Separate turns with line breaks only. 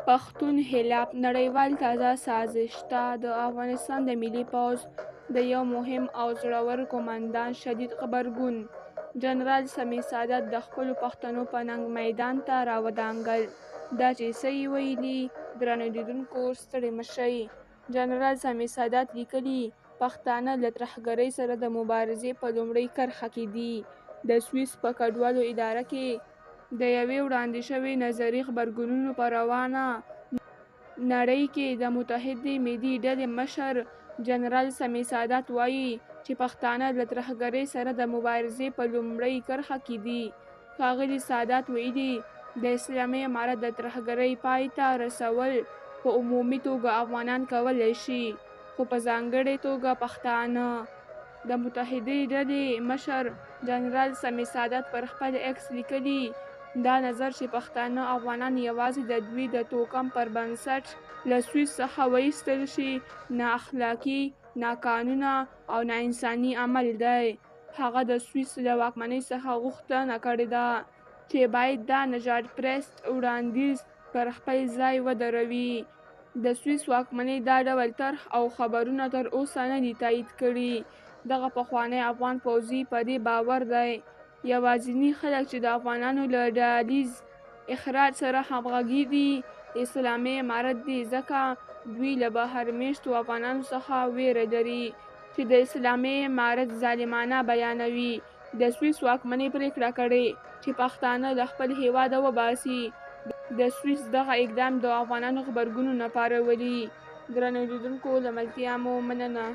پښتون خلاف نړیوال تازه سازش ته د افغانستان د ملي پوځ د یو مهم او زړور قومندان شدید غبرګون. جنرال سمیع سادات د خپلو پښتنو په ننګ میدان ته راودانګل. دا چې څه یې ویلي، درنو لیدونکو ستړي مه شئ. جنرال سمیع سادات لیکلي، پښتانه له ترهګرۍ سره د مبارزې په لومړۍ کرښه کې دي. د سویس په کډوالو اداره کې د یوې وړاندې شوې نظري غبرګونونو په روانه نړۍ کې د متحدې ملي ډلې مشر جنرال سمیع سادات وایي چې پښتانه له ترهګرۍ سره د مبارزې په لومړۍ کرښه کې دي. ښاغلي سادات ویلي، د اسلامي امارت د ترهګرۍ پای ته رسول په عمومي توګه افغانان کولی شي، خو په ځانګړې توګه پښتانه. د متحدې ډلې مشر جنرال سمیع سادات پر خپل ایکس لیکلي، دا نظر چې پښتانه افغانان یوازې د دوی د توکم پر بنسټ له سویس څخه وایستل شي، نا اخلاقي، ناقانونه او نا انساني عمل دی. هغه د سویس له واکمنۍ څخه غوښتنه کړې ده چې باید دا نژاد پرست وړاندیز پر خپل ځای ودروي. د سویس واکمنۍ دا ډول طرح او خبرونه تر اوسه نه دي تایید کړي. دغه پخوانی افغان پوځي په دې باور دی، یوازیني خلک چې د افغانانو له ډلییز اخراج سره همغږي دي اسلامي امارت دی، ځکه دوی له بهر میشتو افغانانو څخه ویره لري چې د اسلامي امارت ظالمانه بیانوي. د سویس واکمنۍ پریکړه کړې چې پښتانه له خپل هیواده وباسي. د سویس دغه اقدام د افغانانو غبرګونونه پارولي. درنو لیدونکو له ملتیا مو مننه.